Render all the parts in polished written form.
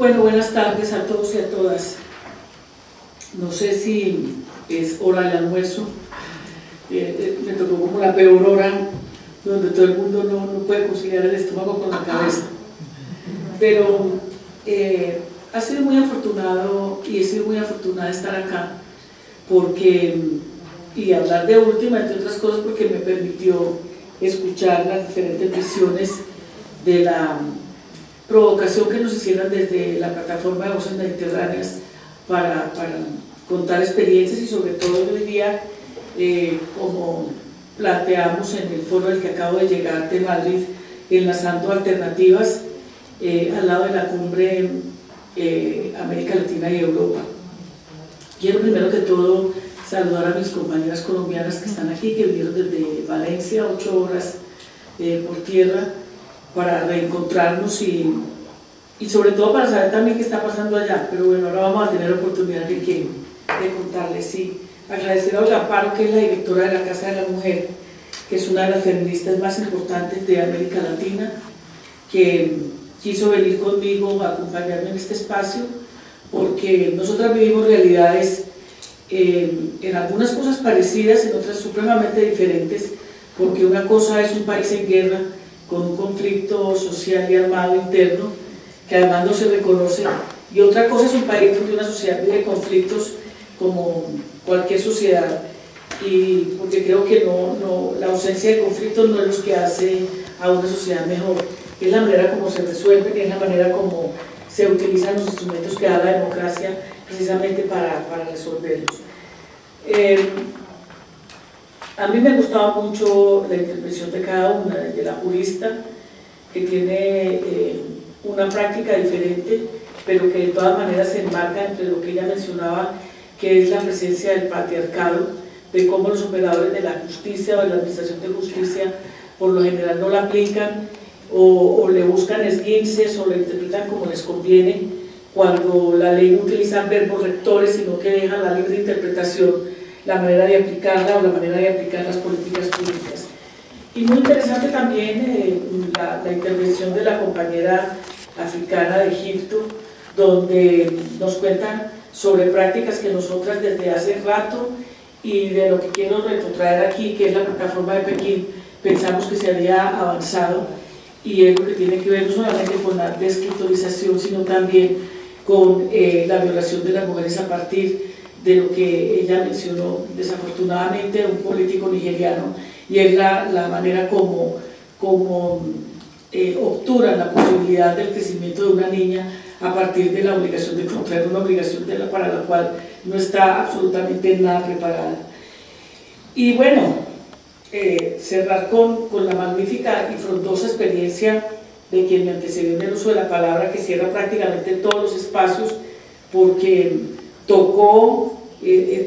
Bueno, buenas tardes a todos y a todas. No sé si es hora del almuerzo. Me tocó como la peor hora, donde todo el mundo no puede conciliar el estómago con la cabeza. Pero ha sido muy afortunado y he sido muy afortunada de estar acá, porque, y hablar de última, entre otras cosas, porque me permitió escuchar las diferentes visiones de la provocación que nos hicieron desde la plataforma de Voces Mediterráneas para contar experiencias y sobre todo hoy día, como planteamos en el foro al que acabo de llegar de Madrid, enlazando alternativas al lado de la cumbre América Latina y Europa. Quiero primero que todo saludar a mis compañeras colombianas que están aquí, que vinieron desde Valencia, 8 horas por tierra, para reencontrarnos y sobre todo para saber también qué está pasando allá. Pero bueno, ahora vamos a tener oportunidad de contarles. Y agradecer a Olga Paro, que es la directora de la Casa de la Mujer, que es una de las feministas más importantes de América Latina, que quiso venir conmigo a acompañarme en este espacio, porque nosotras vivimos realidades en algunas cosas parecidas, en otras supremamente diferentes, porque una cosa es un país en guerra, con un conflicto social y armado interno, que además no se reconoce, y otra cosa es un país donde una sociedad vive conflictos como cualquier sociedad, y porque creo que la ausencia de conflictos no es lo que hace a una sociedad mejor, es la manera como se resuelve, es la manera como se utilizan los instrumentos que da la democracia precisamente para resolverlos. A mí me gustaba mucho la intervención de cada una, de la jurista, que tiene una práctica diferente, pero que de todas maneras se enmarca entre lo que ella mencionaba, que es la presencia del patriarcado, de cómo los operadores de la justicia o de la administración de justicia por lo general no la aplican o le buscan esguinces o la interpretan como les conviene, cuando la ley no utiliza verbos rectores, sino que deja la libre interpretación la manera de aplicarla o la manera de aplicar las políticas públicas. Y muy interesante también la intervención de la compañera africana de Egipto, donde nos cuentan sobre prácticas que nosotras desde hace rato, y de lo que quiero retrotraer aquí, que es la plataforma de Pekín, pensamos que se había avanzado, y es lo que tiene que ver no solamente con la descritorización, sino también con la violación de las mujeres a partir de lo que ella mencionó, desafortunadamente, de un político nigeriano, y es la manera como obturan la posibilidad del crecimiento de una niña a partir de la obligación de contraer una obligación para la cual no está absolutamente nada preparada. Y bueno, cerrar con la magnífica y frondosa experiencia de quien me antecedió en el uso de la palabra, que cierra prácticamente todos los espacios, porque tocó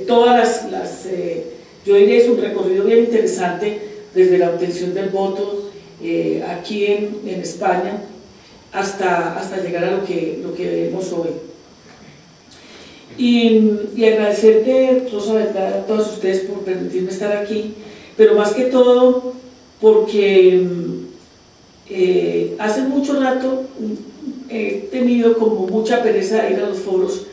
todas yo diría es un recorrido bien interesante desde la obtención del voto aquí en España hasta llegar a lo que vemos hoy. Y agradecerle, Rosa Beltrán, a todos ustedes por permitirme estar aquí, pero más que todo porque hace mucho rato he tenido como mucha pereza de ir a los foros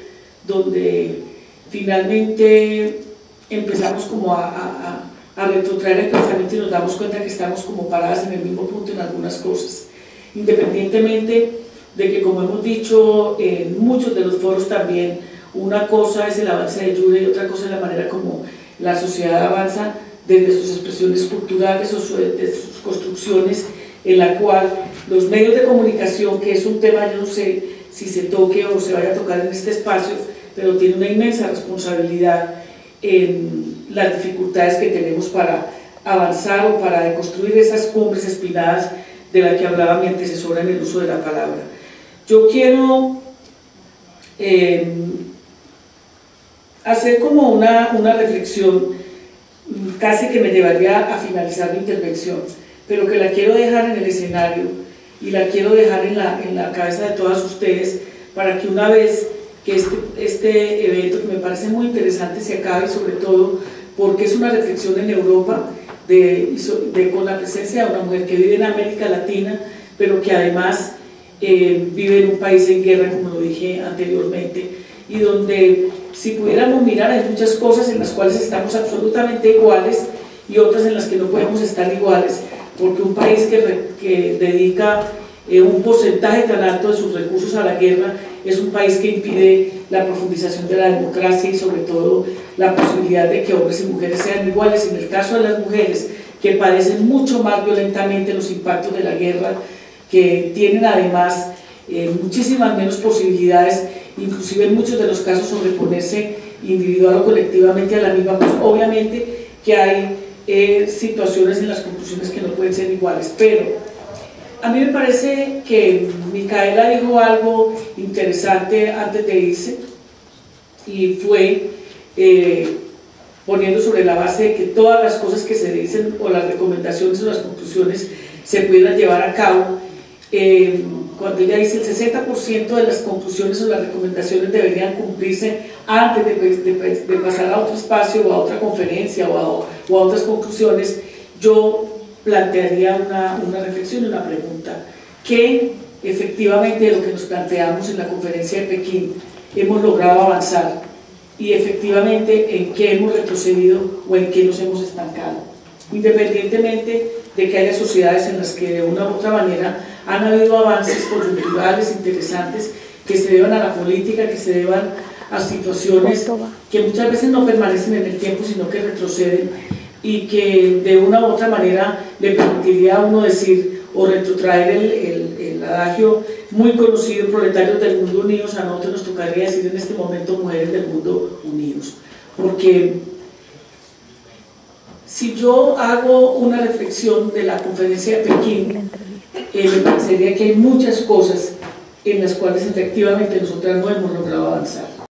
donde finalmente empezamos como a retrotraer el pensamiento y nos damos cuenta que estamos como paradas en el mismo punto en algunas cosas, independientemente de que, como hemos dicho en muchos de los foros también, una cosa es el avance de Jude y otra cosa es la manera como la sociedad avanza desde sus expresiones culturales o de sus construcciones, en la cual los medios de comunicación, que es un tema, yo no sé si se toque o se vaya a tocar en este espacio, pero tiene una inmensa responsabilidad en las dificultades que tenemos para avanzar o para construir esas cumbres espinadas de las que hablaba mi antecesora en el uso de la palabra. Yo quiero hacer como una reflexión casi que me llevaría a finalizar mi intervención, pero que la quiero dejar en el escenario y la quiero dejar en la cabeza de todas ustedes, para que una vez que este evento, que me parece muy interesante, se acabe, y sobre todo porque es una reflexión en Europa con la presencia de una mujer que vive en América Latina, pero que además vive en un país en guerra, como lo dije anteriormente, y donde si pudiéramos mirar hay muchas cosas en las cuales estamos absolutamente iguales y otras en las que no podemos estar iguales, porque un país que dedica un porcentaje tan alto de sus recursos a la guerra es un país que impide la profundización de la democracia y sobre todo la posibilidad de que hombres y mujeres sean iguales. En el caso de las mujeres, que padecen mucho más violentamente los impactos de la guerra, que tienen además muchísimas menos posibilidades, inclusive en muchos de los casos sobreponerse individual o colectivamente a la misma, pues obviamente que hay situaciones en las conclusiones que no pueden ser iguales. Pero a mí me parece que Micaela dijo algo interesante antes de irse, y fue poniendo sobre la base de que todas las cosas que se dicen o las recomendaciones o las conclusiones se pudieran llevar a cabo. Cuando ella dice el 60% de las conclusiones o las recomendaciones deberían cumplirse antes de pasar a otro espacio o a otra conferencia o a otras conclusiones, yo plantearía una reflexión y una pregunta: ¿qué efectivamente de lo que nos planteamos en la conferencia de Pekín hemos logrado avanzar? Y efectivamente, ¿en qué hemos retrocedido o en qué nos hemos estancado? Independientemente de que haya sociedades en las que de una u otra manera han habido avances coyunturales interesantes que se deban a la política, que se deban a situaciones que muchas veces no permanecen en el tiempo, sino que retroceden, y que de una u otra manera le permitiría a uno decir o retrotraer el adagio muy conocido: proletarios del mundo unidos. A nosotros nos tocaría decir en este momento: mujeres del mundo unidos. Porque si yo hago una reflexión de la conferencia de Pekín, me parecería que hay muchas cosas en las cuales efectivamente nosotras no hemos logrado avanzar.